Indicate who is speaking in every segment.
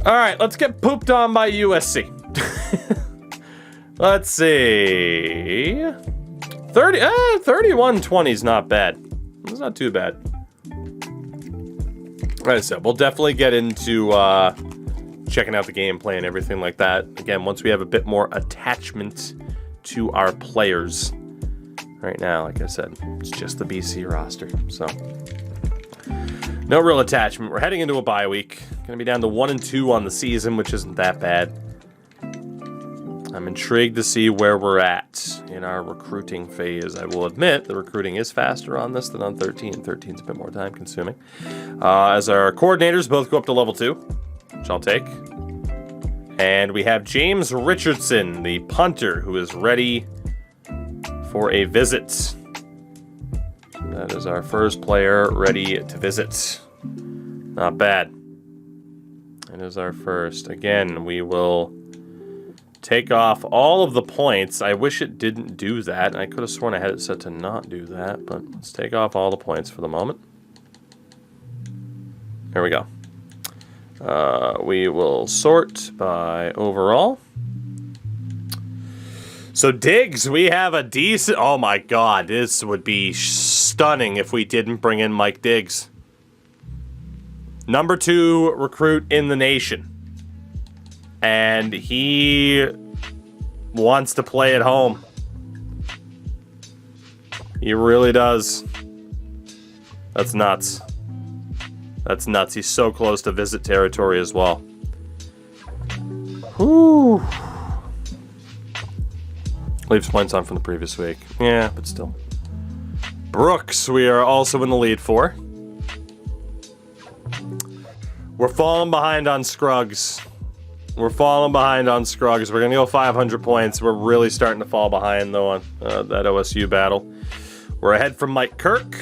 Speaker 1: All right, let's get pooped on by USC. Let's see. 31-20 is not bad. It's not too bad. Like I said, we'll definitely get into checking out the gameplay and everything like that. Again, once we have a bit more attachment to our players. Right now, like I said, it's just the BC roster. So, no real attachment. We're heading into a bye week. Going to be down to 1-2 on the season, which isn't that bad. I'm intrigued to see where we're at in our recruiting phase. I will admit the recruiting is faster on this than on 13. 13's a bit more time consuming. As our coordinators both go up to level 2, which I'll take. And we have James Richardson, the punter, who is ready for a visit. That is our first player ready to visit. Not bad. It is our first. Again, we will take off all of the points. I wish it didn't do that. I could have sworn I had it set to not do that, but let's take off all the points for the moment. There we go. We will sort by overall. So Diggs, we have a decent... Oh my god, this would be stunning if we didn't bring in Mike Diggs. Number 2 recruit in the nation. And he wants to play at home. He really does. That's nuts. That's nuts. He's so close to visit territory as well. Whew. Leaves points on from the previous week. Yeah, but still. Brooks, we are also in the lead for. We're falling behind on Scruggs. We're falling behind on Scruggs. We're going to go 500 points. We're really starting to fall behind, though, on that OSU battle. We're ahead from Mike Kirk.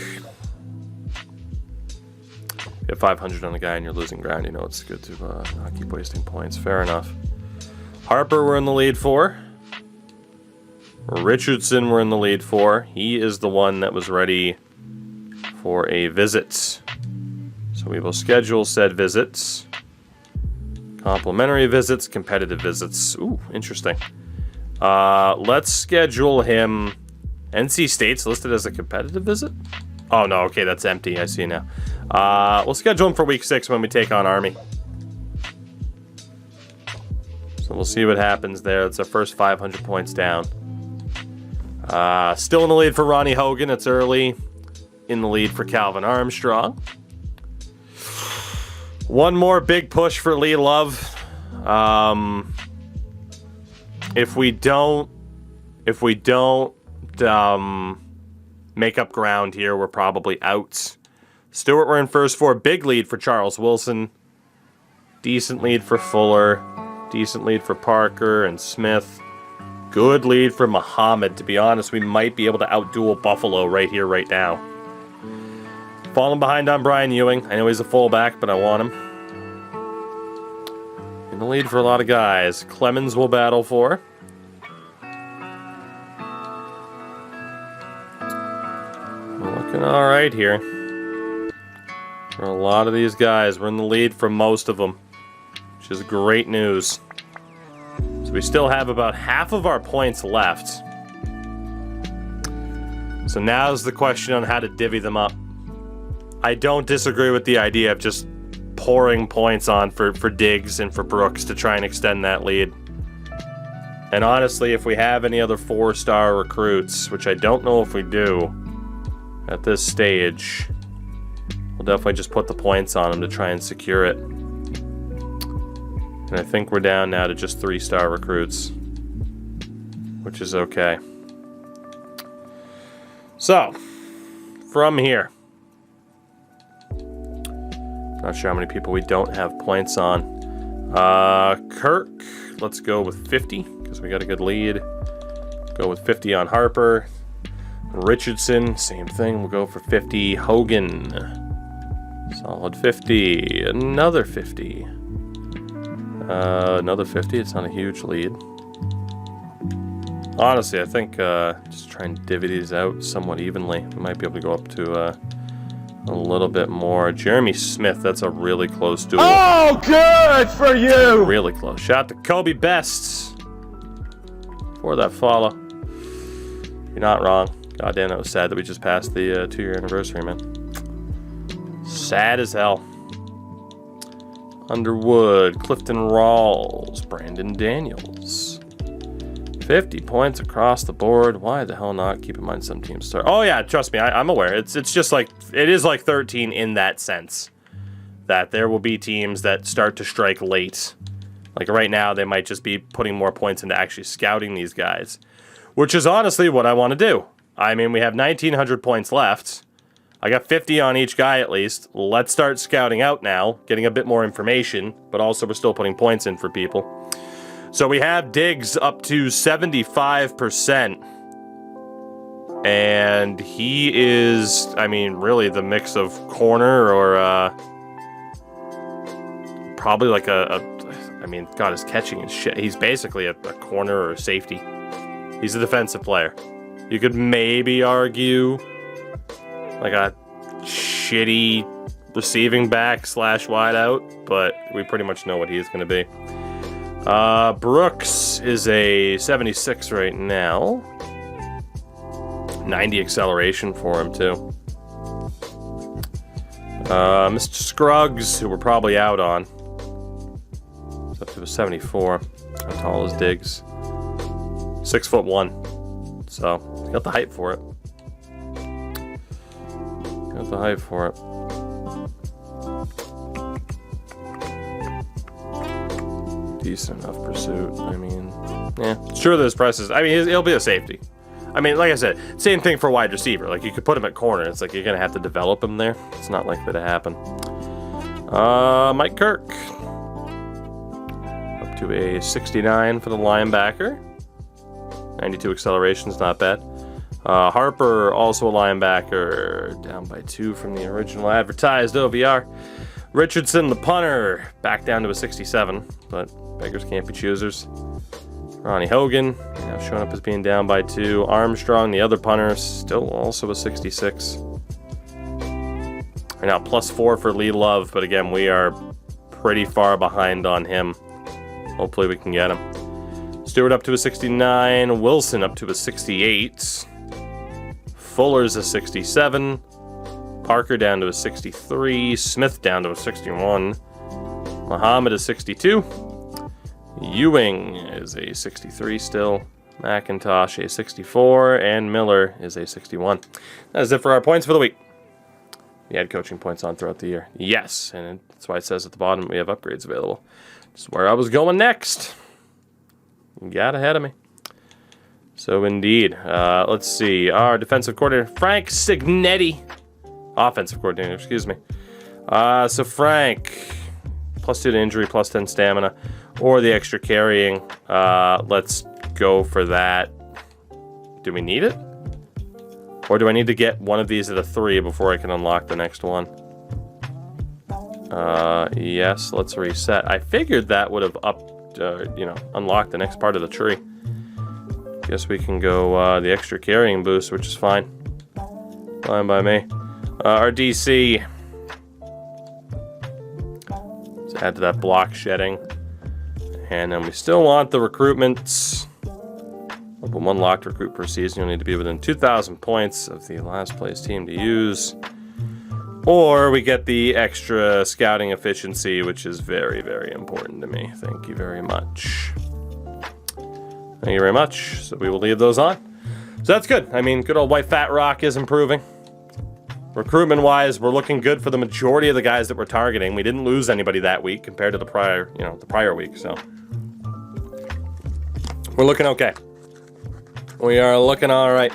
Speaker 1: You have 500 on a guy and you're losing ground. You know it's good to not keep wasting points. Fair enough. Harper, we're in the lead for. Richardson, we're in the lead for. He is the one that was ready for a visit. So we will schedule said visits. Complimentary visits, competitive visits. Ooh, interesting. Let's schedule him. NC State's listed as a competitive visit? Oh, no, okay, that's empty. I see now. We'll schedule him for week 6 when we take on Army. So we'll see what happens there. It's our first 500 points down. Still in the lead for Ronnie Hogan. It's early. In the lead for Calvin Armstrong. One more big push for Lee Love. If we don't make up ground here, we're probably out. Stewart, we're in first for. Big lead for Charles Wilson. Decent lead for Fuller. Decent lead for Parker and Smith. Good lead for Muhammad. To be honest, we might be able to outduel Buffalo right here, right now. Falling behind on Brian Ewing. I know he's a fullback, but I want him. In the lead for a lot of guys. Clemens will battle for. We're looking all right here. For a lot of these guys, we're in the lead for most of them, which is great news. So we still have about half of our points left. So now's the question on how to divvy them up. I don't disagree with the idea of just pouring points on for Diggs and for Brooks to try and extend that lead. And honestly, if we have any other 4-star recruits, which I don't know if we do at this stage, we'll definitely just put the points on them to try and secure it. And I think we're down now to just 3-star recruits, which is okay. So, from here. Not sure how many people we don't have points on. Kirk, let's go with 50, because we got a good lead. Go with 50 on Harper. Richardson, same thing. We'll go for 50. Hogan, solid 50. Another 50. Another 50. It's not a huge lead. Honestly, I think just try and divvy these out somewhat evenly. We might be able to go up to a little bit more. Jeremy Smith, that's a really close duel.
Speaker 2: Oh, good for you!
Speaker 1: Really close. Shout out to Kobe Best for that follow. You're not wrong. Goddamn, that was sad that we just passed the 2-year anniversary, man. Sad as hell. Underwood, Clifton Rawls, Brandon Daniels. 50 points across the board. Why the hell not? Keep in mind some teams start. Oh yeah, trust me, I'm aware. It's just like, it is like 13 in that sense. That there will be teams that start to strike late. Like right now, they might just be putting more points into actually scouting these guys. Which is honestly what I want to do. I mean, we have 1,900 points left. I got 50 on each guy at least. Let's start scouting out now, getting a bit more information, but also we're still putting points in for people. So we have Diggs up to 75%. And he is, I mean, really the mix of corner or probably like I mean, God, his catching is shit. He's basically a corner or a safety. He's a defensive player. You could maybe argue like a shitty receiving back / wideout, but we pretty much know what he's going to be. Brooks is a 76 right now. 90 acceleration for him, too. Mr. Scruggs, who we're probably out on, is up to a 74. How tall is Diggs? 6'1". So, got the height for it. Got the height for it. Decent enough pursuit. I mean, yeah. Sure, there's prices. I mean, he'll be a safety. I mean, like I said, same thing for wide receiver. Like, you could put him at corner. It's like you're going to have to develop him there. It's not likely to happen. Mike Kirk. Up to a 69 for the linebacker. 92 acceleration's not bad. Harper, also a linebacker. Down by 2 from the original advertised OVR. Richardson, the punter, back down to a 67. But beggars can't be choosers. Ronnie Hogan, now showing up as being down by 2. Armstrong, the other punter, still also a 66. Right now, +4 for Lee Love, but again, we are pretty far behind on him. Hopefully we can get him. Stewart up to a 69. Wilson up to a 68. Fuller's a 67. Parker down to a 63. Smith down to a 61. Muhammad is 62. Ewing is a 63 still. McIntosh a 64. And Miller is a 61. That is it for our points for the week. We had coaching points on throughout the year. Yes, and that's why it says at the bottom we have upgrades available. This is where I was going next. You got ahead of me. So indeed, let's see. Our defensive coordinator, Frank Signetti. Offensive coordinator, excuse me. So Frank, +2 to injury, +10 stamina, or the extra carrying. Let's go for that. Do we need it? Or do I need to get one of these at a 3 before I can unlock the next one? Yes, let's reset. I figured that would have unlocked the next part of the tree. Guess we can go the extra carrying boost, which is fine. Fine by me. Our DC. Let's add to that block shedding. And then we still want the recruitments. Open 1 locked recruit per season. You'll need to be within 2,000 points of the last place team to use. Or we get the extra scouting efficiency, which is very, very important to me. Thank you very much. Thank you very much. So we will leave those on. So that's good. I mean, good old White Fat Rock is improving. Recruitment-wise, we're looking good for the majority of the guys that we're targeting. We didn't lose anybody that week compared to the prior week. So we're looking okay. We are looking all right.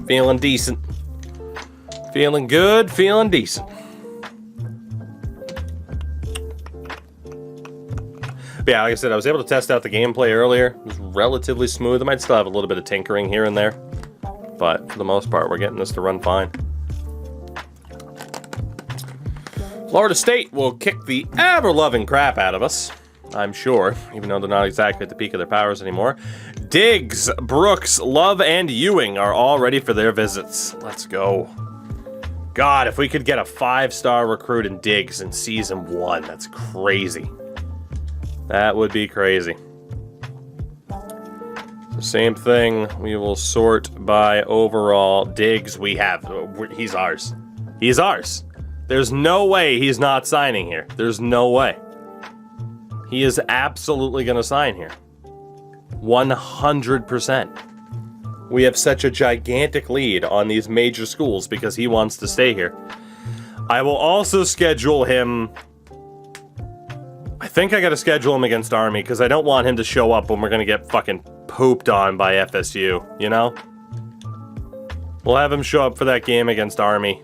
Speaker 1: Feeling decent. Feeling good, feeling decent. But yeah, like I said, I was able to test out the gameplay earlier. It was relatively smooth. I might still have a little bit of tinkering here and there. But for the most part, we're getting this to run fine. Florida State will kick the ever-loving crap out of us, I'm sure, even though they're not exactly at the peak of their powers anymore. Diggs, Brooks, Love, and Ewing are all ready for their visits. Let's go. God, if we could get a 5-star recruit in Diggs in Season 1, that's crazy. That would be crazy. The same thing, we will sort by overall. Diggs, we have. He's ours. He's ours. There's no way he's not signing here. There's no way. He is absolutely going to sign here. 100%. We have such a gigantic lead on these major schools because he wants to stay here. I will also schedule him... I think I gotta schedule him against Army because I don't want him to show up when we're gonna get fucking pooped on by FSU, you know? We'll have him show up for that game against Army,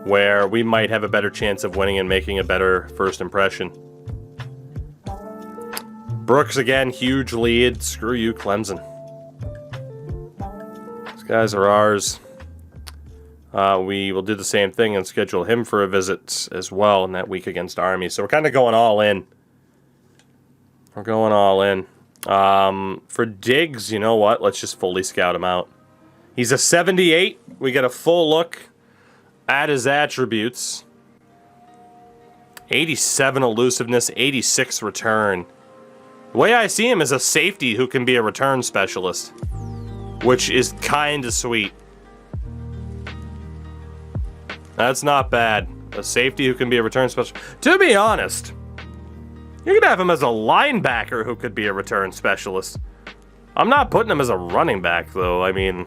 Speaker 1: where we might have a better chance of winning and making a better first impression. Brooks again, huge lead. Screw you, Clemson. These guys are ours. We will do the same thing and schedule him for a visit as well in that week against Army. So we're kind of going all in. We're going all in. For Diggs, you know what? Let's just fully scout him out. He's a 78. We get a full look at his attributes. 87 elusiveness, 86 return. The way I see him is a safety who can be a return specialist, which is kind of sweet. That's not bad. A safety who can be a return specialist. To be honest, you could have him as a linebacker who could be a return specialist. I'm not putting him as a running back, though. I mean,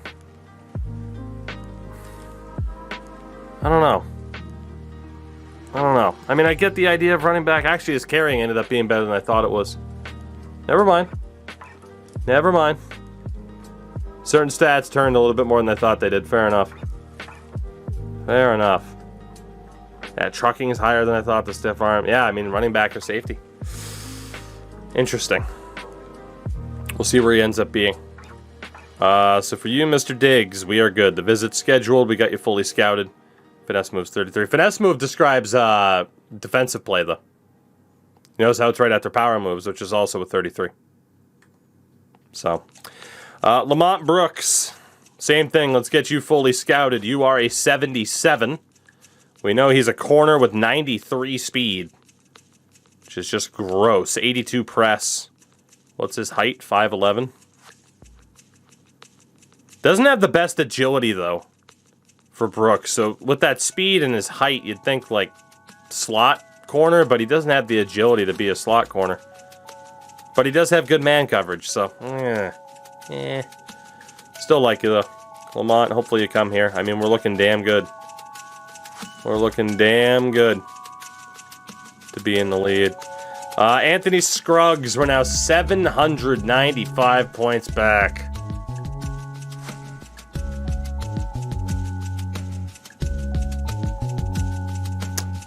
Speaker 1: I don't know. I mean, I get the idea of running back. Actually, his carrying ended up being better than I thought it was. Never mind. Never mind. Certain stats turned a little bit more than I thought they did. Fair enough. Fair enough. Yeah, trucking is higher than I thought. The stiff arm. Yeah, I mean, running back or safety. Interesting. We'll see where he ends up being. So for you, Mr. Diggs, we are good. The visit's scheduled. We got you fully scouted. Finesse move's 33. Finesse move describes defensive play, though. You notice how it's right after power moves, which is also a 33. So, Lamont Brooks, same thing. Let's get you fully scouted. You are a 77. We know he's a corner with 93 speed, which is just gross. 82 press. What's his height? 5'11". Doesn't have the best agility, though, for Brooks. So with that speed and his height, you'd think, like, slot corner, but he doesn't have the agility to be a slot corner. But he does have good man coverage, so, Still like you, though. Lamont, hopefully you come here. I mean, we're looking damn good. We're looking damn good to be in the lead. Anthony Scruggs, we're now 795 points back.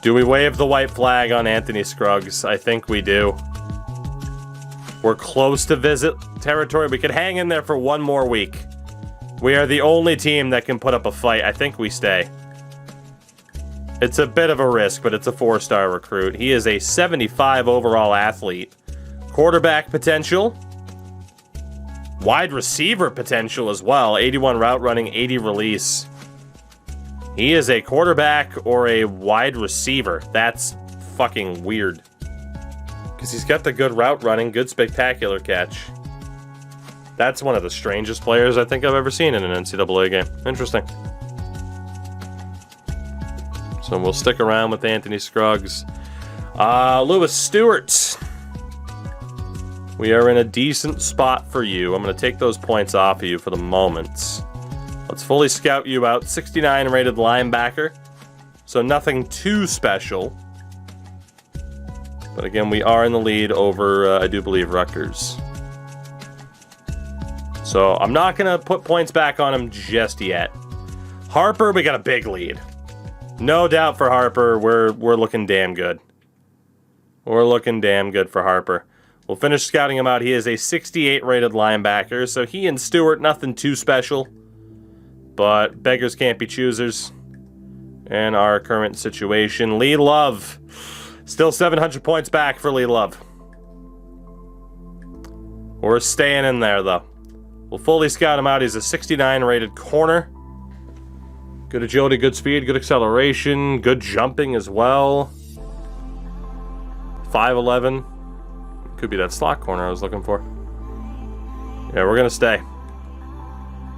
Speaker 1: Do we wave the white flag on Anthony Scruggs? I think we do. We're close to visit territory. We could hang in there for one more week. We are the only team that can put up a fight. I think we stay. It's a bit of a risk, but it's a 4-star recruit. He is a 75 overall athlete. Quarterback potential. Wide receiver potential as well. 81 route running, 80 release. He is a quarterback or a wide receiver. That's fucking weird. Because he's got the good route running, good spectacular catch. That's one of the strangest players I think I've ever seen in an NCAA game. Interesting. So we'll stick around with Anthony Scruggs. Lewis Stewart. We are in a decent spot for you. I'm going to take those points off of you for the moment. Let's fully scout you out. 69 rated linebacker. So nothing too special. But again, we are in the lead over, I do believe, Rutgers. So I'm not going to put points back on him just yet. Harper, we got a big lead. No doubt for Harper, we're looking damn good. We're looking damn good for Harper. We'll finish scouting him out. He is a 68 rated linebacker. So he and Stewart, nothing too special. But beggars can't be choosers in our current situation. Lee Love. Still 700 points back for Lee Love. We're staying in there, though. We'll fully scout him out. He's a 69 rated corner. Good agility, good speed, good acceleration, good jumping as well. 5'11". Could be that slot corner I was looking for. Yeah, we're going to stay.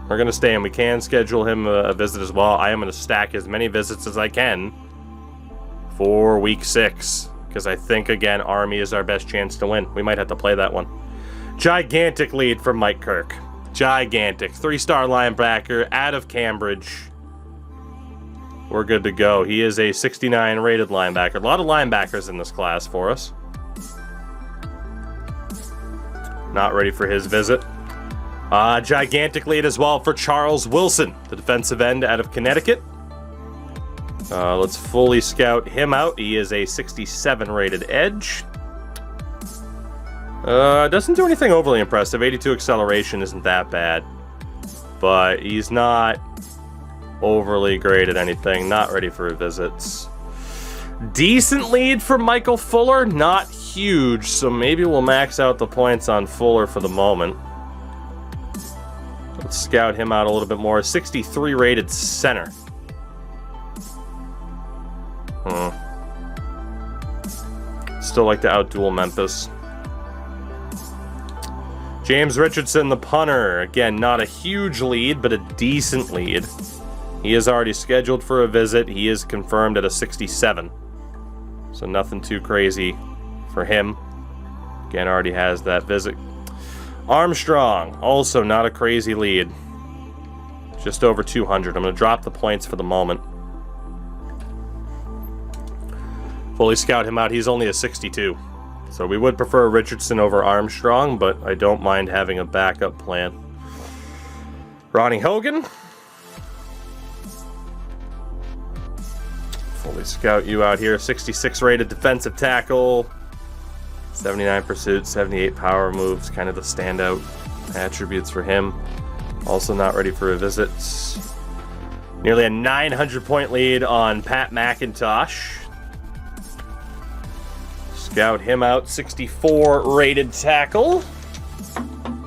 Speaker 1: We're going to stay, and we can schedule him a visit as well. I am going to stack as many visits as I can for week 6. Because I think, again, Army is our best chance to win. We might have to play that one. Gigantic lead from Mike Kirk. Gigantic. 3-star linebacker out of Cambridge. We're good to go. He is a 69 rated linebacker. A lot of linebackers in this class for us. Not ready for his visit. Gigantic lead as well for Charles Wilson, the defensive end out of Connecticut. Let's fully scout him out. He is a 67 rated edge. Doesn't do anything overly impressive. 82 acceleration isn't that bad. But he's not overly great at anything. Not ready for visits. Decent lead for Michael Fuller. Not huge, so maybe we'll max out the points on Fuller for the moment. Let's scout him out a little bit more. 63 rated center. Still like to outduel Memphis. James Richardson, the punter. Again, not a huge lead, but a decent lead. He is already scheduled for a visit. He is confirmed at a 67. So nothing too crazy for him. Again, already has that visit. Armstrong, also not a crazy lead. Just over 200. I'm going to drop the points for the moment. Fully scout him out. He's only a 62. So we would prefer Richardson over Armstrong, but I don't mind having a backup plan. Ronnie Hogan. Fully scout you out here. 66 rated defensive tackle. 79 pursuit, 78 power moves. Kind of the standout attributes for him. Also not ready for a visit. Nearly a 900-point lead on Pat McIntosh. Scout him out. 64 rated tackle.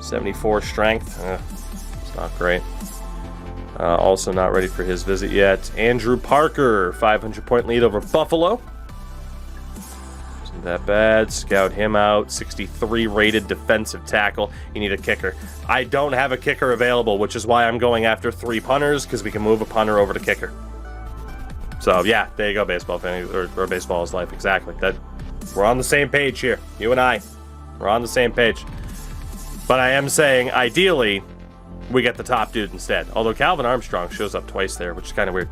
Speaker 1: 74 strength. It's not great. Also not ready for his visit yet. Andrew Parker, 500-point lead over Buffalo. Isn't that bad. Scout him out. 63 rated defensive tackle. You need a kicker. I don't have a kicker available, which is why I'm going after 3 punters, because we can move a punter over to kicker. So yeah, there you go, baseball fan, or baseball is life. Exactly. We're on the same page here. You and I. We're on the same page. But I am saying, ideally, we get the top dude instead. Although Calvin Armstrong shows up twice there, which is kind of weird.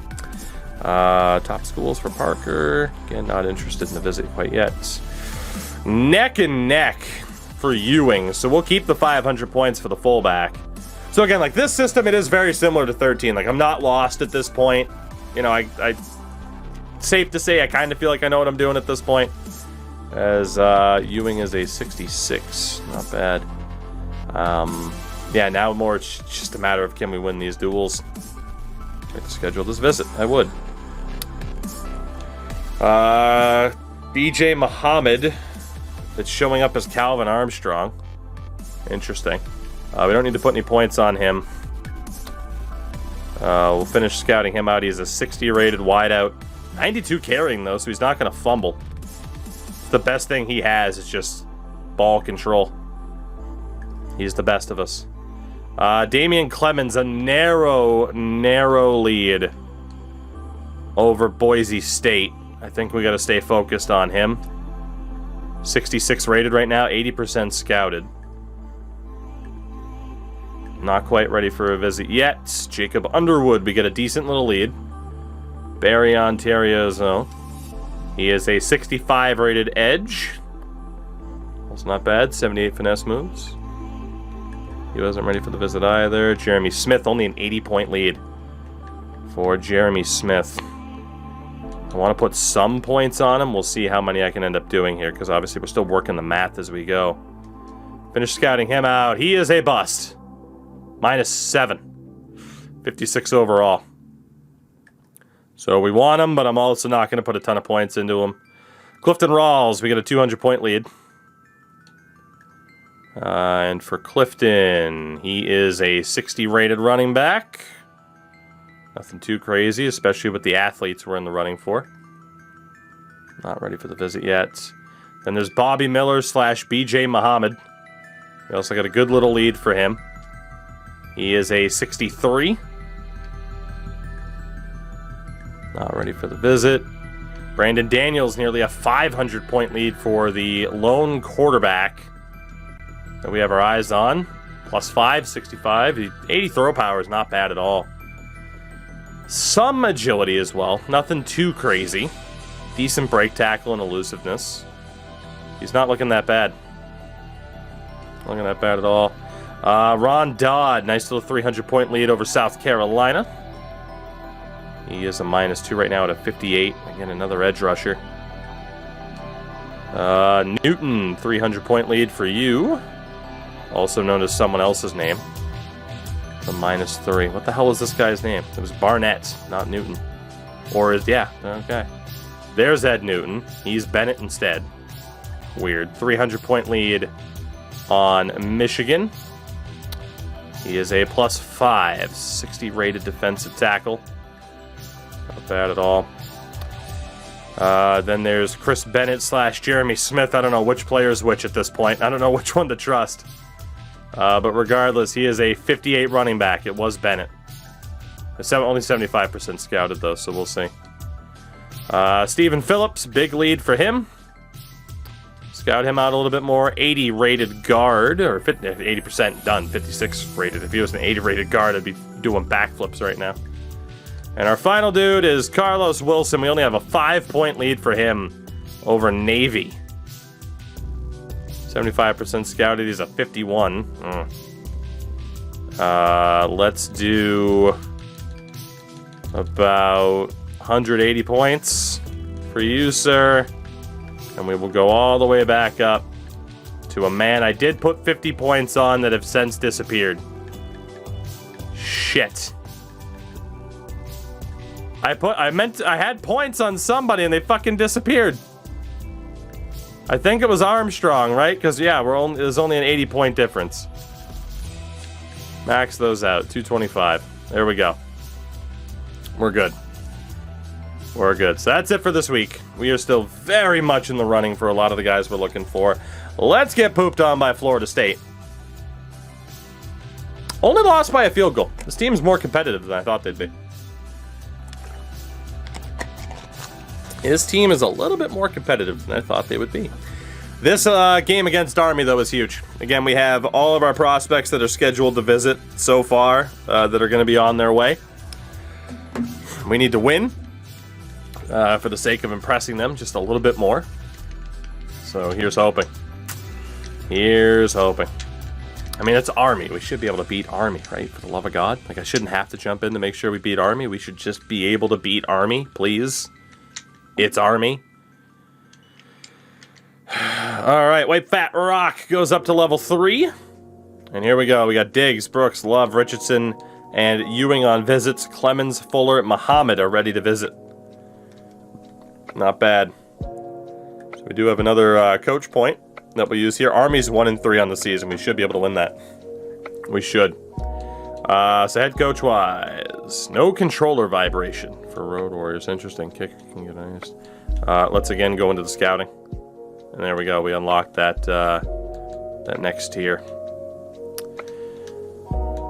Speaker 1: Top schools for Parker. Again, not interested in the visit quite yet. Neck and neck for Ewing. So we'll keep the 500 points for the fullback. So again, like this system, it is very similar to 13. Like I'm not lost at this point. You know, I safe to say I kind of feel like I know what I'm doing at this point. As Ewing is a 66. Not bad. Yeah, now more it's just a matter of can we win these duels. I'd like to schedule this visit. I would. BJ Muhammad. It's showing up as Calvin Armstrong. Interesting. We don't need to put any points on him. We'll finish scouting him out. He's a 60 rated wideout. 92 carrying though, so he's not going to fumble. The best thing he has is just ball control. He's the best of us. Damian Clemens, a narrow lead over Boise State. I think we got to stay focused on him. 66 rated right now, 80% scouted. Not quite ready for a visit yet. Jacob Underwood, we get a decent little lead. Barry, Ontario's. He is a 65 rated edge. That's not bad. 78 finesse moves. He wasn't ready for the visit either. Jeremy Smith, only an 80-point lead for Jeremy Smith. I want to put some points on him. We'll see how many I can end up doing here, because obviously we're still working the math as we go. Finish scouting him out. He is a bust. -7. 56 overall. So we want him, but I'm also not going to put a ton of points into him. Clifton Rawls, we get a 200-point lead. And for Clifton, he is a 60 rated running back. Nothing too crazy, especially with the athletes we're in the running for. Not ready for the visit yet. Then there's Bobby Miller / BJ Muhammad. We also got a good little lead for him. He is a 63. Not ready for the visit. Brandon Daniels, nearly a 500-point lead for the lone quarterback that we have our eyes on. +5, 65. 80 throw power is not bad at all. Some agility as well. Nothing too crazy. Decent break tackle and elusiveness. He's not looking that bad. Not looking that bad at all. Ron Dodd, nice little 300-point lead over South Carolina. He is a -2 right now at a 58. Again, another edge rusher. Newton, 300-point lead for you. Also known as someone else's name. The -3. What the hell was this guy's name? It was Barnett, not Newton. Or is, yeah, okay. There's Ed Newton. He's Bennett instead. Weird. 300-point lead on Michigan. He is a +5. 60 rated defensive tackle. Not bad at all. Then there's Chris Bennett / Jeremy Smith. I don't know which player is which at this point. I don't know which one to trust. But regardless, he is a 58 running back. It was Bennett. Only 75% scouted, though, so we'll see. Stephen Phillips, big lead for him. Scout him out a little bit more. 80 rated guard, or 80% done, 56 rated. If he was an 80 rated guard, I'd be doing backflips right now. And our final dude is Carlos Wilson. We only have a 5-point lead for him over Navy. 75% scouted. He's a 51. Let's do about 180 points for you, sir. And we will go all the way back up to a man I did put 50 points on that have since disappeared. Shit. I had points on somebody and they fucking disappeared. I think it was Armstrong, right? Because yeah, there's only an 80-point difference. Max those out. 225. There we go. We're good. We're good. So that's it for this week. We are still very much in the running for a lot of the guys we're looking for. Let's get pooped on by Florida State. Only lost by a field goal. This team's more competitive than I thought they'd be. His team is a little bit more competitive than I thought they would be. This game against Army, though, is huge. Again, we have all of our prospects that are scheduled to visit so far that are going to be on their way. We need to win for the sake of impressing them just a little bit more. So here's hoping. Here's hoping. I mean, it's Army. We should be able to beat Army, right? For the love of God. Like, I shouldn't have to jump in to make sure we beat Army. We should just be able to beat Army, please. It's Army. All right, White Fat Rock goes up to level 3. And here we go. We got Diggs, Brooks, Love, Richardson, and Ewing on visits. Clemens, Fuller, Muhammad are ready to visit. Not bad. So we do have another coach point that we'll use here. Army's 1-3 on the season. We should be able to win that. We should. So head coach wise, no controller vibration for Road Warriors. Interesting. Kicker can get iced. Let's again go into the scouting, and there we go. We unlocked that that next tier.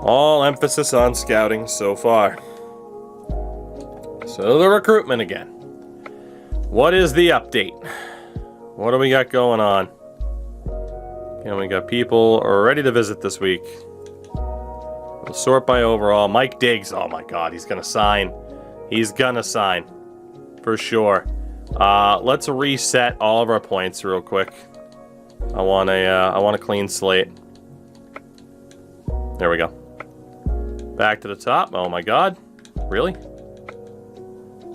Speaker 1: All emphasis on scouting so far. So the recruitment again. What is the update? What do we got going on? Again, we got people ready to visit this week. We'll sort by overall. Mike Diggs. Oh my God, he's gonna sign. He's gonna sign for sure. Let's reset all of our points real quick. I want a clean slate. There we go. Back to the top. Oh my God, really?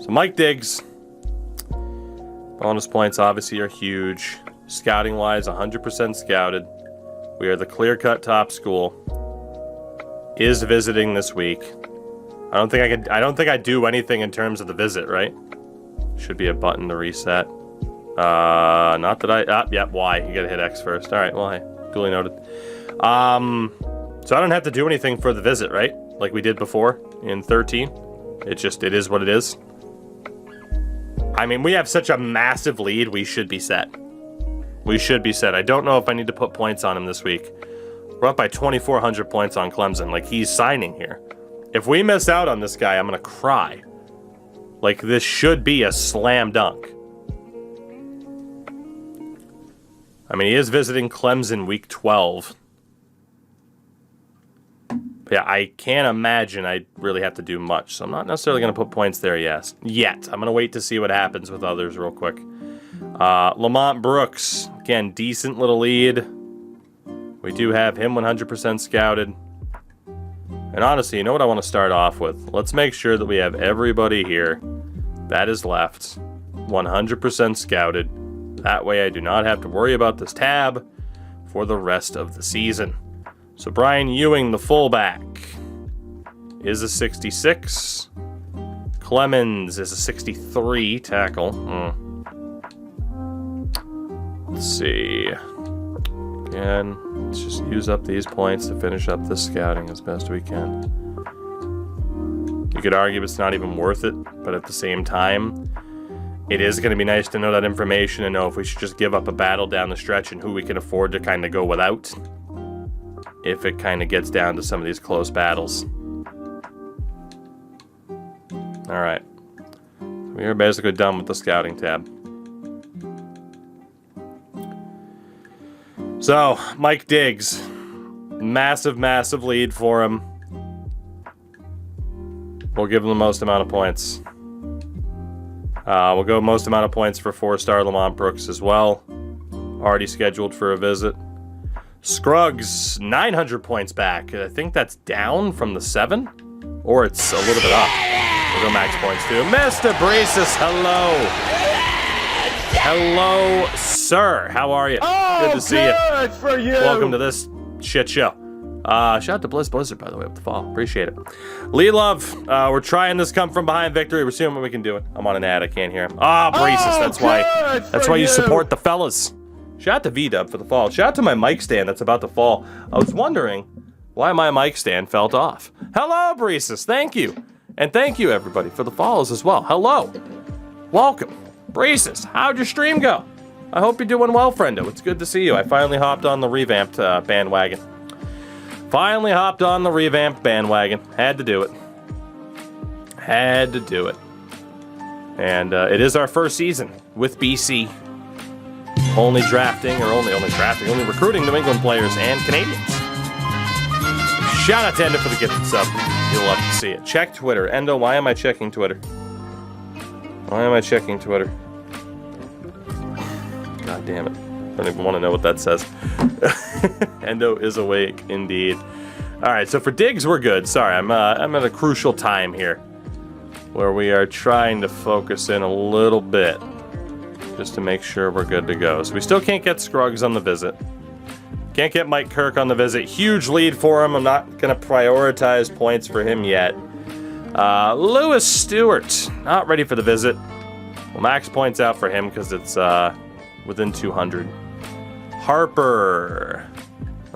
Speaker 1: So Mike Diggs. Bonus points obviously are huge. Scouting wise, 100% scouted. We are the clear-cut top school. Is visiting this week. I don't think I do anything in terms of the visit, right? Should be a button to reset. Not that I... Y. You gotta hit X first. Alright, well, hey. Duly noted. So I don't have to do anything for the visit, right? Like we did before in 13. It is what it is. I mean, we have such a massive lead, we should be set. We should be set. I don't know if I need to put points on him this week. We're up by 2,400 points on Clemson. Like, he's signing here. If we miss out on this guy, I'm going to cry. Like, this should be a slam dunk. I mean, he is visiting Clemson week 12. Yeah, I can't imagine I really have to do much, so I'm not necessarily going to put points there yet. I'm going to wait to see what happens with others real quick. Lamont Brooks, again, decent little lead. We do have him 100% scouted. And honestly, you know what I want to start off with? Let's make sure that we have everybody here that is left 100% scouted. That way I do not have to worry about this tab for the rest of the season. So Brian Ewing, the fullback, is a 66. Clemens is a 63 tackle. Let's see. Again, let's just use up these points to finish up this scouting as best we can. You could argue it's not even worth it, but at the same time, it is going to be nice to know that information and know if we should just give up a battle down the stretch and who we can afford to kind of go without. If it kind of gets down to some of these close battles. Alright. We are basically done with the scouting tab. So, Mike Diggs. Massive, massive lead for him. We'll give him the most amount of points. We'll go most amount of points for 4-star Lamont Brooks as well. Already scheduled for a visit. Scruggs, 900 points back. I think that's down from the 7. Or it's a little bit up. We'll go max points too. Mr. Breesis, hello. Hello, sir. How are you?
Speaker 2: Oh,
Speaker 1: good to see you.
Speaker 2: Good for you.
Speaker 1: Welcome to this shit show. Shout out to Blizz Blizzard, by the way, with the fall. Appreciate it. Lee Love, we're trying this come from behind victory. We're seeing what we can do. I'm on an ad. I can't hear him. Breesis. That's why you support the fellas. Shout out to V-Dub for the fall. Shout out to my mic stand that's about to fall. I was wondering why my mic stand fell off. Hello, Breesis. Thank you. And thank you, everybody, for the follows as well. Hello. Welcome. Breesis, how'd your stream go? I hope you're doing well, friendo. It's good to see you. I finally hopped on the Revamped bandwagon. Had to do it. And it is our first season with BC. Only recruiting New England players and Canadians. Shout out to Endo for the gifted sub. You'll love to see it. Check Twitter. Endo, why am I checking Twitter? God damn it. I don't even want to know what that says. Endo is awake, indeed. Alright, so for Diggs, we're good. Sorry, I'm at a crucial time here where we are trying to focus in a little bit just to make sure we're good to go. So we still can't get Scruggs on the visit. Can't get Mike Kirk on the visit. Huge lead for him. I'm not going to prioritize points for him yet. Lewis Stewart, not ready for the visit. Well, max points out for him because it's within 200. Harper,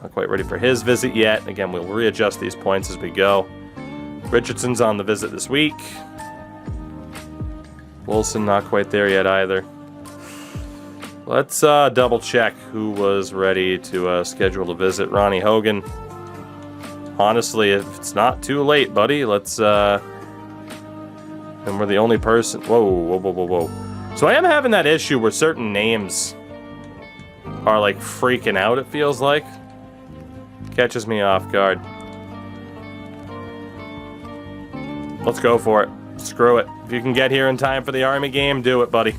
Speaker 1: not quite ready for his visit yet. Again, we'll readjust these points as we go. Richardson's on the visit this week. Wilson, not quite there yet either. Let's double check who was ready to schedule a visit. Ronnie Hogan. Honestly, if it's not too late, buddy, let's... And we're the only person... Whoa. So I am having that issue where certain names are, like, freaking out, it feels like. Catches me off guard. Let's go for it. Screw it. If you can get here in time for the Army game, do it, buddy.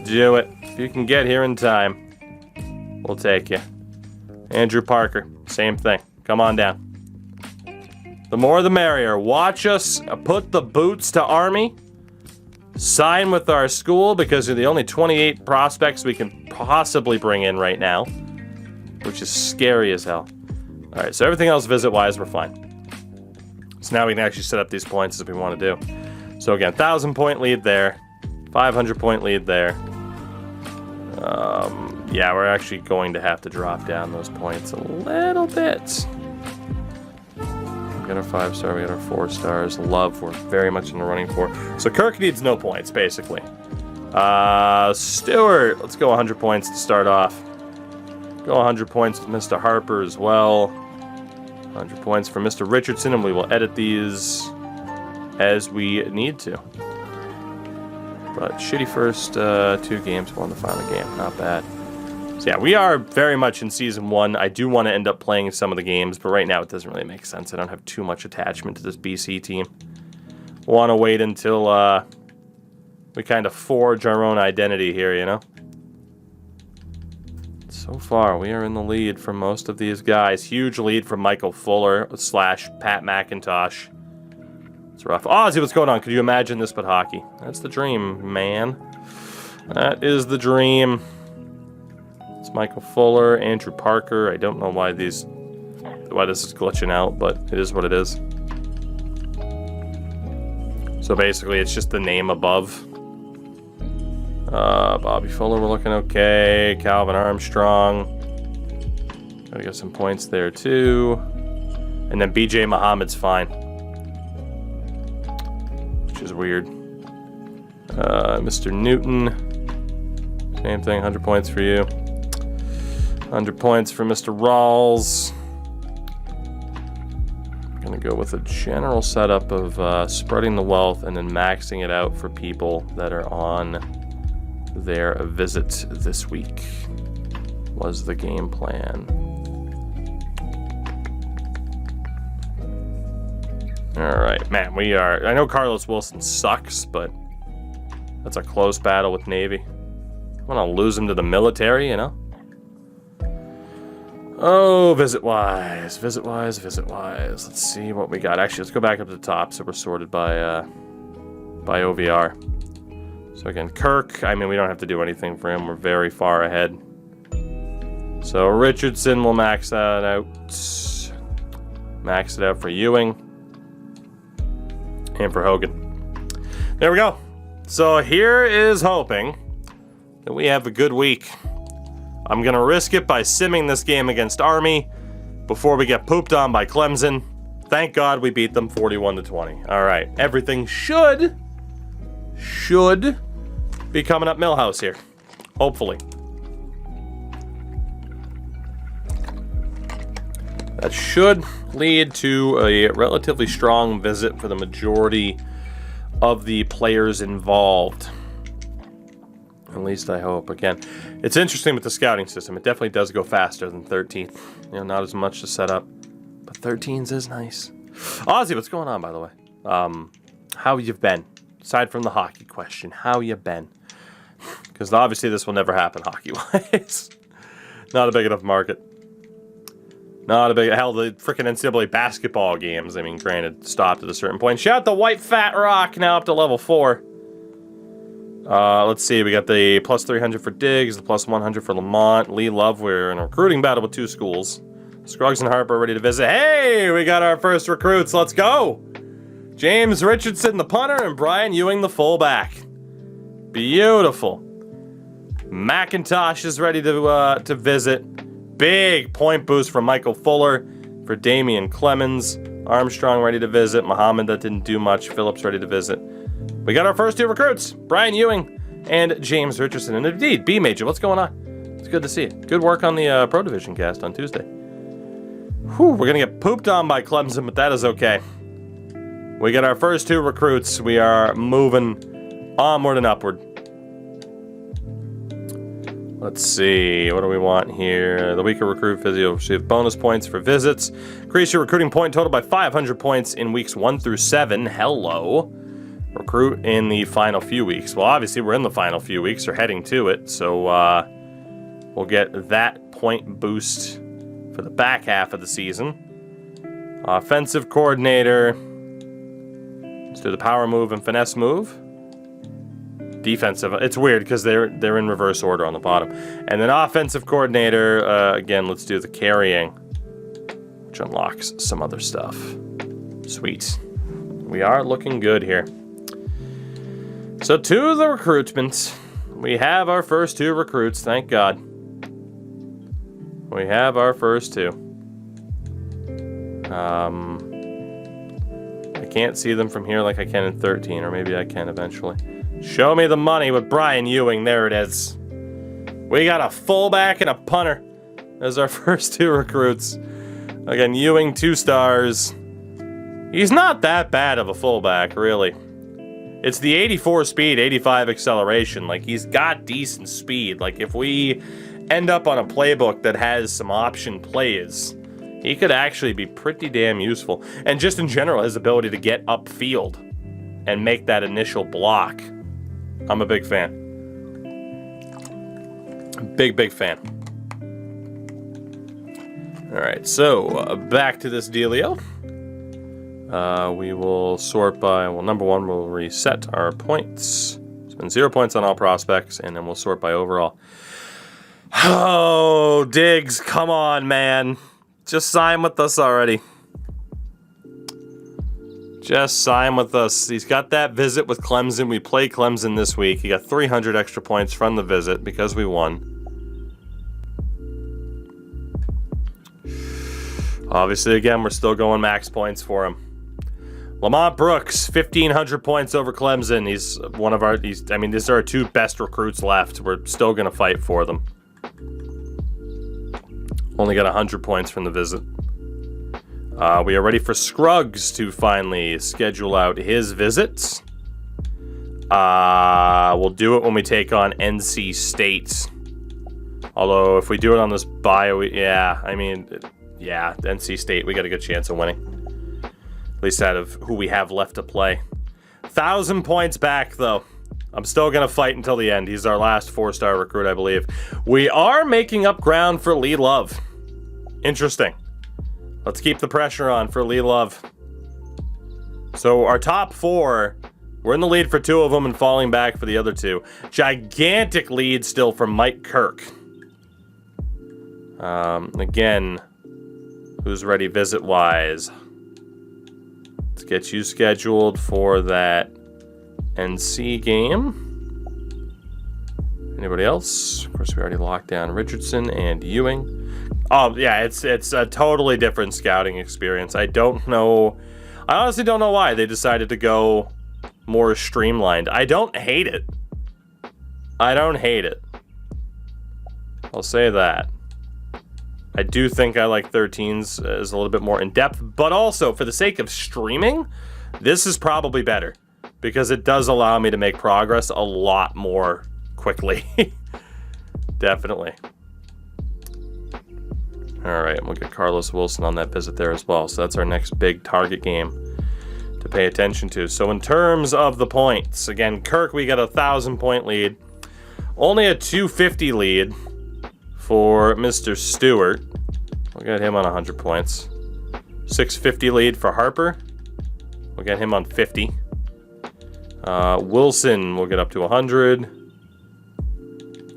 Speaker 1: Do it. If you can get here in time, we'll take you. Andrew Parker, same thing. Come on down. The more the merrier. Watch us put the boots to Army. Sign with our school because they're the only 28 prospects we can possibly bring in right now, which is scary as hell. All right, so everything else visit-wise, we're fine. So now we can actually set up these points as we want to do. So again, 1,000-point lead there, 500-point lead there. Yeah, we're actually going to have to drop down those points a little bit. got our 5-star, we got our 4 stars. Love, we're very much in the running for. So Kirk needs no points, basically. Stewart, let's go 100 points to start off. Go 100 points with Mr. Harper as well. 100 points for Mr. Richardson, and we will edit these as we need to. But shitty first 2 games, won the final game. Not bad. So yeah, we are very much in Season 1. I do want to end up playing some of the games, but right now it doesn't really make sense. I don't have too much attachment to this BC team. Want to wait until we kind of forge our own identity here, you know? So far, we are in the lead for most of these guys. Huge lead from Michael Fuller / Pat McIntosh. It's rough. Ozzy, what's going on? Could you imagine this but hockey? That's the dream, man. That is the dream. It's Michael Fuller, Andrew Parker. I don't know why this is glitching out, but it is what it is. So basically, it's just the name above. Bobby Fuller, we're looking okay. Calvin Armstrong. Gotta get some points there, too. And then BJ Muhammad's fine. Which is weird. Mr. Newton. Same thing, 100 points for you. 100 points for Mr. Rawls. I'm gonna go with a general setup of spreading the wealth and then maxing it out for people that are on their visit this week. Was the game plan. Alright, man, we are... I know Carlos Wilson sucks, but that's a close battle with Navy. I want to lose him to the military, you know? Oh, visit-wise. Let's see what we got. Actually, let's go back up to the top so we're sorted by OVR. So again, Kirk, I mean, we don't have to do anything for him. We're very far ahead. So Richardson will max that out. Max it out for Ewing. And for Hogan. There we go. So here is hoping that we have a good week. I'm going to risk it by simming this game against Army before we get pooped on by Clemson. Thank God we beat them 41-20. All right. Everything should be coming up Millhouse here. Hopefully. That should lead to a relatively strong visit for the majority of the players involved. At least I hope. Again, it's interesting with the scouting system. It definitely does go faster than 13th. You know, not as much to set up. But 13s is nice. Ozzy, what's going on, by the way? How you've been? Aside from the hockey question, how you been? Because obviously this will never happen hockey-wise. Not a big enough market. Not a big... Hell, the freaking NCAA basketball games, I mean, granted, stopped at a certain point. Shout out the White Fat Rock, now up to level 4. Let's see, we got the plus 300 for Diggs, the plus 100 for Lamont. Lee Love, we're in a recruiting battle with 2 schools. Scruggs and Harper are ready to visit. Hey, we got our first recruits, let's go! James Richardson, the punter, and Brian Ewing, the fullback. Beautiful. McIntosh is ready to visit. Big point boost from Michael Fuller for Damian Clemens. Armstrong ready to visit. Muhammad, that didn't do much. Phillips ready to visit. We got our first 2 recruits. Brian Ewing and James Richardson. And indeed, B Major, what's going on? It's good to see you. Good work on the Pro Division cast on Tuesday. Whew, we're going to get pooped on by Clemson, but that is okay. We got our first 2 recruits. We are moving onward and upward. Let's see, what do we want here? The weaker recruit physio receive bonus points for visits. Increase your recruiting point total by 500 points in weeks 1 through 7. Hello. Recruit in the final few weeks. Well, obviously we're in the final few weeks, or heading to it, so we'll get that point boost for the back half of the season. Offensive coordinator. Let's do the power move and finesse move. Defensive, it's weird because they're in reverse order on the bottom. And then offensive coordinator, again, let's do the carrying, which unlocks some other stuff. Sweet. We are looking good here. So to the recruitment, we have our first 2 recruits, thank God. We have our first 2. can't see them from here like I can in 13, or maybe I can eventually. Show me the money with Brian Ewing. There it is. We got a fullback and a punter as our first 2 recruits. Again, Ewing, 2 stars. He's not that bad of a fullback, really. It's the 84 speed, 85 acceleration. Like, he's got decent speed. Like, if we end up on a playbook that has some option plays, he could actually be pretty damn useful. And just in general, his ability to get upfield and make that initial block. I'm a big fan. Big fan. Alright, so back to this dealio. We will sort by, well, number 1, we'll reset our points. Spend 0 points on all prospects, and then we'll sort by overall. Oh, Diggs, come on, man. Just sign with us already. Just sign with us. He's got that visit with Clemson. We play Clemson this week. He got 300 extra points from the visit because we won. Obviously, again, we're still going max points for him. Lamont Brooks, 1,500 points over Clemson. He's one of our, I mean, these are our 2 best recruits left. We're still going to fight for them. Only got 100 points from the visit. We are ready for Scruggs to finally schedule out his visits. We'll do it when we take on NC State. Although, if we do it on this bio, yeah, I mean, yeah, NC State, we got a good chance of winning. At least out of who we have left to play. 1,000 points back, though. I'm still going to fight until the end. He's our last 4-star recruit, I believe. We are making up ground for Lee Love. Interesting. Let's keep the pressure on for Lee Love. So our top 4, we're in the lead for 2 of them and falling back for the other 2. Gigantic lead still from Mike Kirk. Again, who's ready visit-wise? Let's get you scheduled for that NC game. Anybody else? Of course, we already locked down Richardson and Ewing. Oh, yeah, it's a totally different scouting experience. I honestly don't know why they decided to go more streamlined. I don't hate it. I'll say that. I do think I like 13's as a little bit more in-depth, but also, for the sake of streaming, this is probably better, because it does allow me to make progress a lot more quickly. Definitely. Alright, we'll get Carlos Wilson on that visit there as well. So that's our next big target game to pay attention to. So in terms of the points, again, Kirk, we got a 1,000-point lead. Only a 250 lead for Mr. Stewart. We'll get him on 100 points. 650 lead for Harper. We'll get him on 50. Wilson will get up to 100.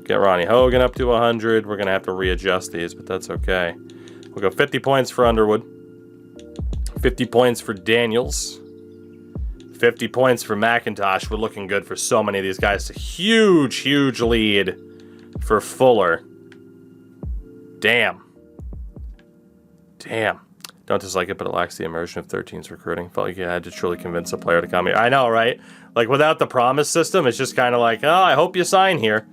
Speaker 1: Get Ronnie Hogan up to 100. We're going to have to readjust these, but that's okay. We'll go 50 points for Underwood. 50 points for Daniels. 50 points for McIntosh. We're looking good for so many of these guys. A huge, huge lead for Fuller. Damn. Don't dislike it, but it lacks the immersion of 13's recruiting. Felt like you had to truly convince a player to come here. I know, right? Like, without the promise system, it's just kind of like, oh, I hope you sign here.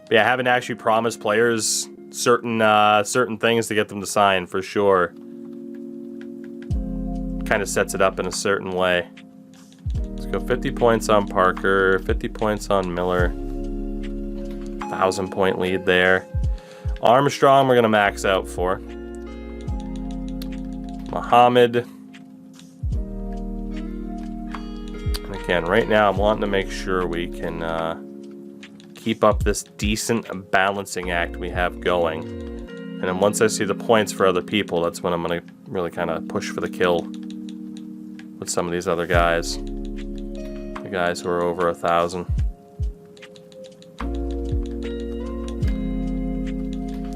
Speaker 1: But yeah, having to actually promise players certain things to get them to sign, for sure. Kind of sets it up in a certain way. Let's go 50 points on Parker, 50 points on Miller. 1,000-point lead there. Armstrong, we're going to max out for. Muhammad. And again, right now I'm wanting to make sure we can keep up this decent balancing act we have going. And then once I see the points for other people, that's when I'm going to really kind of push for the kill with some of these other guys. The guys who are over 1,000.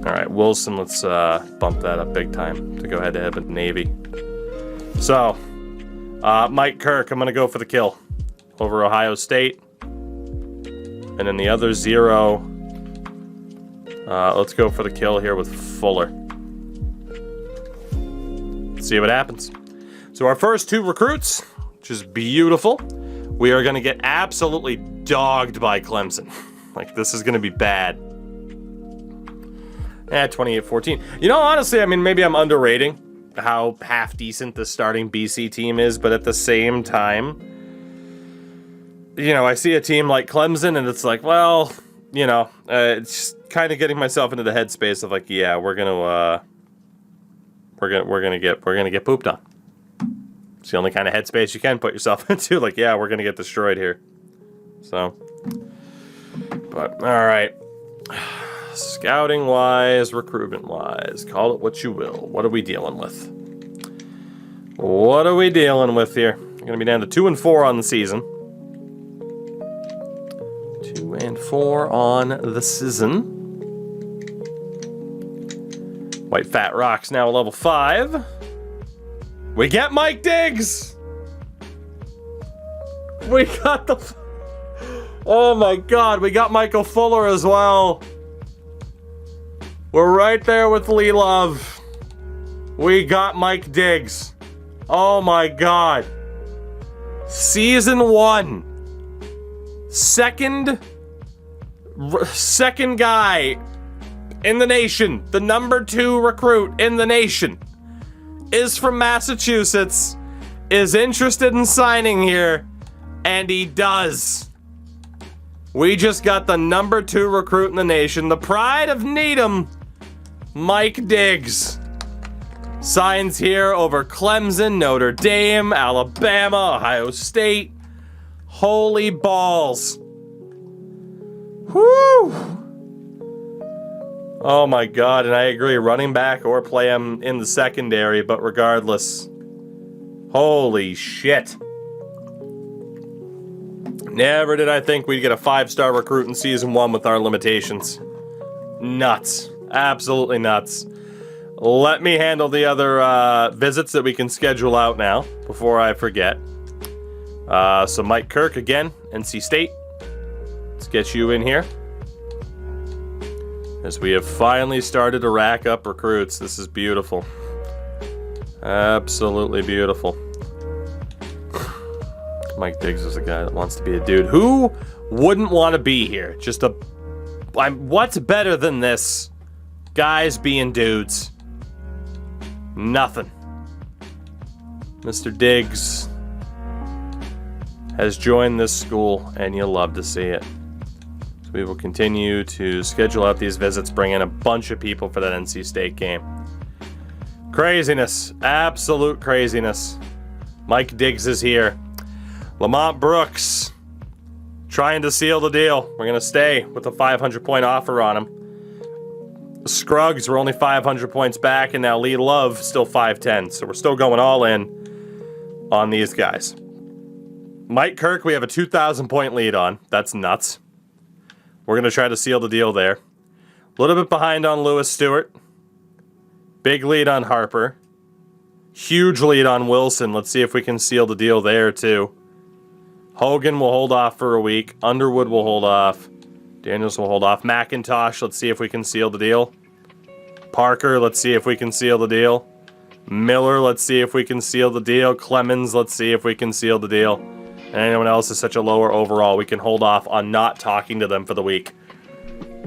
Speaker 1: Alright, Wilson, let's bump that up big time to go head-to-head with Navy. So, Mike Kirk, I'm going to go for the kill over Ohio State. And then the other 0, let's go for the kill here with Fuller. Let's see what happens. So our first 2 recruits, which is beautiful. We are going to get absolutely dogged by Clemson. Like, this is going to be bad. 28-14. You know, honestly, I mean, maybe I'm underrating how half decent the starting BC team is, but at the same time, you know, I see a team like Clemson and it's like, well, you know, it's kind of getting myself into the headspace of like, yeah, we're gonna get pooped on. It's the only kind of headspace you can put yourself into. Like, yeah, we're gonna get destroyed here. So, but all right. Scouting wise, recruitment wise, call it what you will. What are we dealing with? What are we dealing with here? We're gonna be down to 2-4 on the season. 2-4 on the season. White Fat Rock's now a level 5. We get Mike Diggs! We got the... Oh my god, we got Michael Fuller as well. We're right there with Lee Love. We got Mike Diggs. Oh my god. Season 1. Second guy in the nation, the number 2 recruit in the nation, is from Massachusetts, is interested in signing here, and he does. We just got the number 2 recruit in the nation, the pride of Needham, Mike Diggs. Signs here over Clemson, Notre Dame, Alabama, Ohio State. Holy balls. Whew. Oh my god, and I agree, running back or play him in the secondary, but regardless. Holy shit. Never did I think we'd get a 5-star recruit in season 1 with our limitations. Nuts. Absolutely nuts. Let me handle the other visits that we can schedule out now before I forget. So Mike Kirk again, NC State. Let's get you in here. As we have finally started to rack up recruits. This is beautiful. Absolutely beautiful. Mike Diggs is a guy that wants to be a dude. Who wouldn't want to be here? What's better than this? Guys being dudes. Nothing. Mr. Diggs has joined this school, and you'll love to see it. So we will continue to schedule out these visits, bring in a bunch of people for that NC State game. Craziness. Absolute craziness. Mike Diggs is here. Lamont Brooks trying to seal the deal. We're going to stay with a 500-point offer on him. Scruggs were only 500 points back, and now Lee Love still 510. So we're still going all in on these guys. Mike Kirk, we have a 2,000-point lead on. That's nuts. We're going to try to seal the deal there. A little bit behind on Lewis Stewart. Big lead on Harper. Huge lead on Wilson. Let's see if we can seal the deal there, too. Hogan will hold off for a week. Underwood will hold off. Daniels will hold off. McIntosh, let's see if we can seal the deal. Parker, let's see if we can seal the deal. Miller, let's see if we can seal the deal. Clemens, let's see if we can seal the deal. And anyone else is such a lower overall, we can hold off on not talking to them for the week.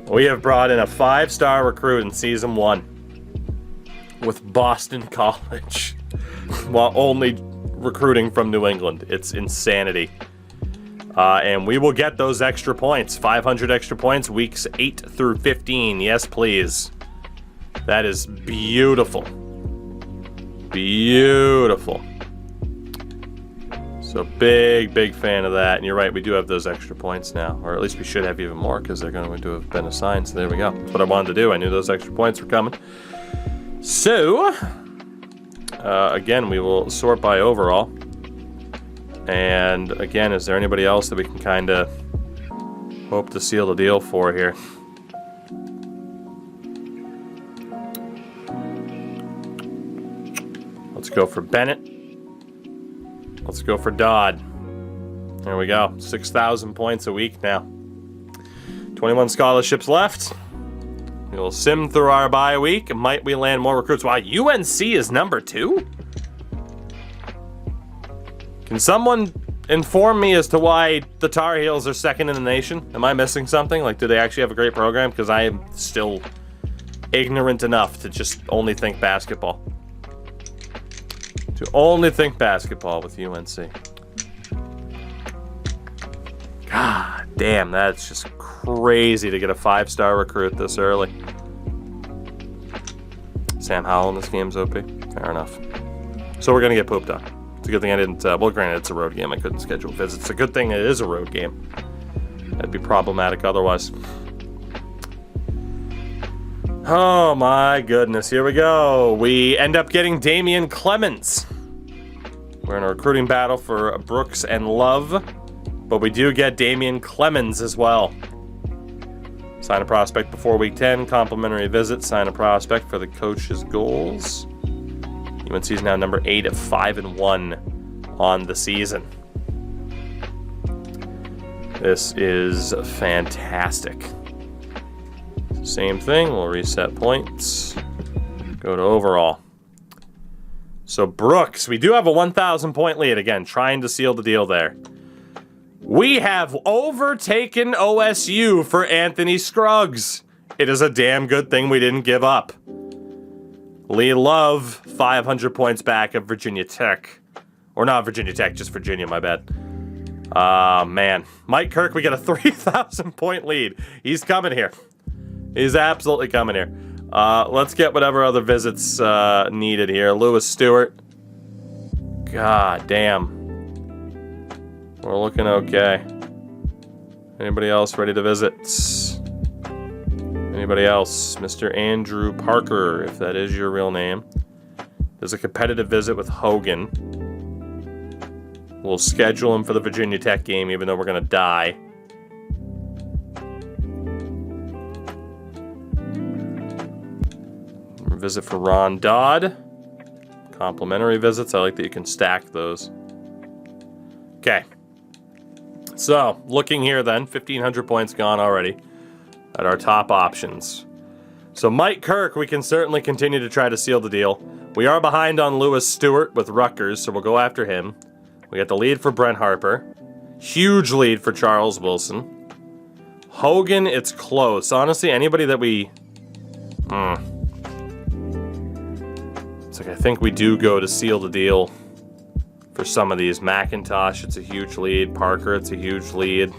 Speaker 1: We have brought in a 5-star recruit in season 1 with Boston College while only recruiting from New England. It's insanity. And we will get those extra points. 500 extra points, weeks 8 through 15. Yes, please. That is beautiful. Beautiful. So big, big fan of that. And you're right, we do have those extra points now. Or at least we should have even more because they're going to have been assigned. So there we go. That's what I wanted to do. I knew those extra points were coming. So, again, we will sort by overall. And again, is there anybody else that we can kind of hope to seal the deal for here? Let's go for Bennett. Let's go for Dodd. There we go. 6,000 points a week now. 21 scholarships left. We'll sim through our bye week. Might we land more recruits? Wow, UNC is number 2? Can someone inform me as to why the Tar Heels are second in the nation? Am I missing something? Like, do they actually have a great program? Because I am still ignorant enough to just only think basketball. To only think basketball with UNC. God damn, that's just crazy to get a 5-star recruit this early. Sam Howell in this game's OP. Fair enough. So we're going to get pooped on. It's a good thing I didn't... well, granted, it's a road game. I couldn't schedule visits. It's a good thing it is a road game. That'd be problematic otherwise. Oh, my goodness. Here we go. We end up getting Damian Clemens. We're in a recruiting battle for Brooks and Love. But we do get Damian Clemens as well. Sign a prospect before week 10. Complimentary visit. Sign a prospect for the coach's goals. UNC is now number 8 of 5-1 on the season. This is fantastic. Same thing. We'll reset points. Go to overall. So Brooks, we do have a 1,000 point lead. Again, trying to seal the deal there. We have overtaken OSU for Anthony Scruggs. It is a damn good thing we didn't give up. Lee Love, 500 points back of Virginia Tech. Or not Virginia Tech, just Virginia, my bad. Man. Mike Kirk, we get a 3,000 point lead. He's coming here. He's absolutely coming here. Let's get whatever other visits needed here. Lewis Stewart. God damn. We're looking okay. Anybody else ready to visit? Anybody else? Mr. Andrew Parker, if that is your real name. There's a competitive visit with Hogan. We'll schedule him for the Virginia Tech game, even though we're going to die. Visit for Ron Dodd. Complimentary visits. I like that you can stack those. Okay. So, looking here then, 1,500 points gone already at our top options. So Mike Kirk, we can certainly continue to try to seal the deal. We are behind on Lewis Stewart with Rutgers, so we'll go after him. We got the lead for Brent Harper. Huge lead for Charles Wilson. Hogan, it's close. Honestly, anybody that we... It's like I think we do go to seal the deal. For some of these, McIntosh, it's a huge lead. Parker, it's a huge lead.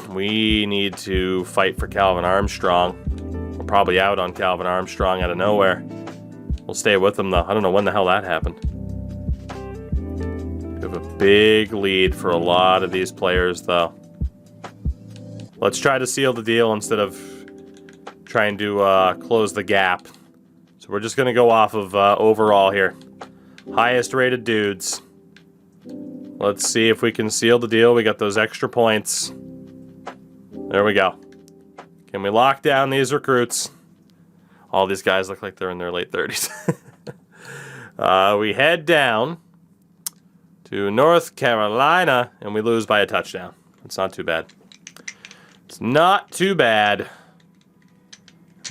Speaker 1: We need to fight for Calvin Armstrong. We're probably out on Calvin Armstrong out of nowhere. We'll stay with him, though. I don't know when the hell that happened. We have a big lead for a lot of these players, though. Let's try to seal the deal instead of trying to close the gap. So we're just going to go off of overall here. Highest rated dudes. Let's see if we can seal the deal. We got those extra points. There we go. Can we lock down these recruits? All these guys look like they're in their late 30s. We head down to North Carolina, and we lose by a touchdown. It's not too bad. It's not too bad.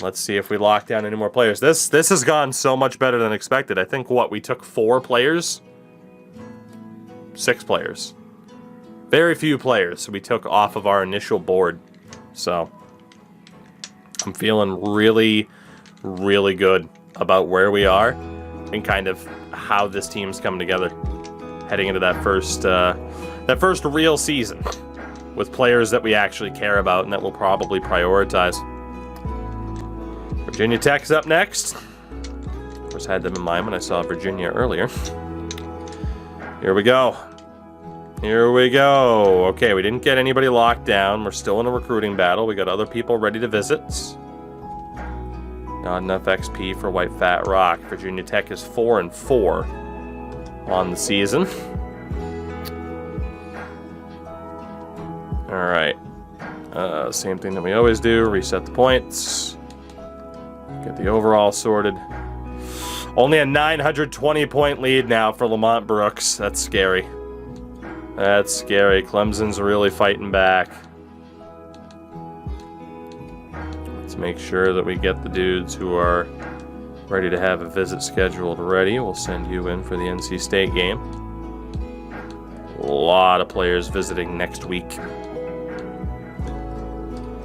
Speaker 1: Let's see if we lock down any more players. This has gone so much better than expected. I think, we took 4 players? 6 players. Very few players we took off of our initial board. So, I'm feeling really, really good about where we are and kind of how this team's coming together heading into that first real season with players that we actually care about and that we'll probably prioritize. Virginia Tech's up next. Of course, I had them in mind when I saw Virginia earlier. Here we go. Here we go. Okay, we didn't get anybody locked down. We're still in a recruiting battle. We got other people ready to visit. Not enough XP for White Fat Rock. Virginia Tech is 4-4 on the season. All right. Same thing that we always do. Reset the points. Get the overall sorted. Only a 920 point lead now for Lamont Brooks. That's scary. That's scary. Clemson's really fighting back. Let's make sure that we get the dudes who are ready to have a visit scheduled ready. We'll send you in for the NC State game. A lot of players visiting next week.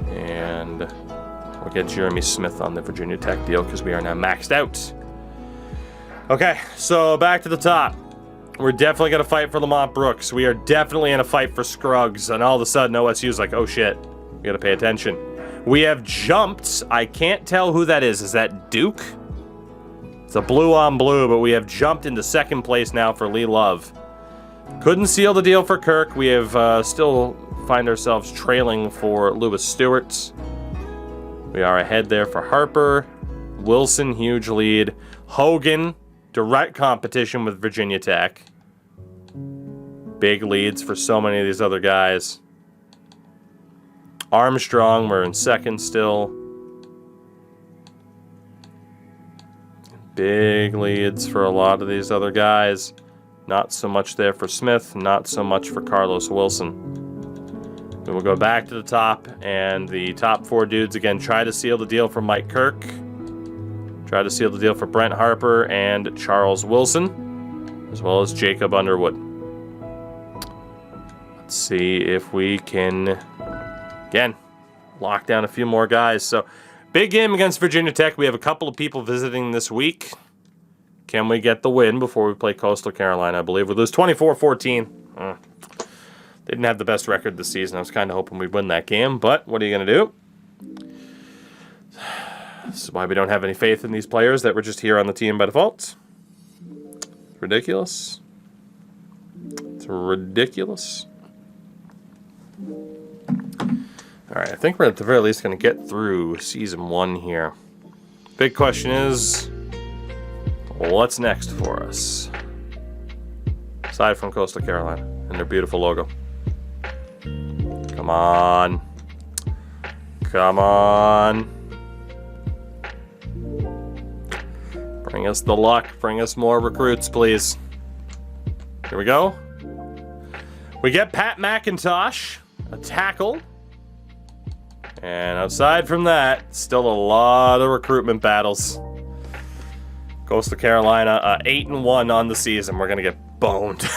Speaker 1: And we'll get Jeremy Smith on the Virginia Tech deal because we are now maxed out. Okay, so back to the top. We're definitely going to fight for Lamont Brooks. We are definitely in a fight for Scruggs. And all of a sudden, OSU's like, oh shit, we got to pay attention. We have jumped. I can't tell who that is. Is that Duke? It's a blue on blue, but we have jumped into second place now for Lee Love. Couldn't seal the deal for Kirk. We have still find ourselves trailing for Lewis Stewart. We are ahead there for Harper. Wilson, huge lead. Hogan, direct competition with Virginia Tech. Big leads for so many of these other guys. Armstrong, we're in second still. Big leads for a lot of these other guys. Not so much there for Smith, not so much for Carlos Wilson. Then we'll go back to the top, and the top four dudes again try to seal the deal for Mike Kirk. Try to seal the deal for Brent Harper and Charles Wilson, as well as Jacob Underwood. Let's see if we can, again, lock down a few more guys. So, big game against Virginia Tech. We have a couple of people visiting this week. Can we get the win before we play Coastal Carolina? I believe we lose 24-14. They didn't have the best record this season. I was kind of hoping we'd win that game, but what are you going to do? This is why we don't have any faith in these players that were just here on the team by default. Ridiculous. It's ridiculous. All right, I think we're at the very least going to get through Season 1 here. Big question is, what's next for us? Aside from Coastal Carolina and their beautiful logo. Come on. Come on. Bring us the luck. Bring us more recruits, please. Here we go. We get Pat McIntosh, a tackle. And outside from that, still a lot of recruitment battles. Coastal Carolina, 8-1 on the season. We're going to get boned.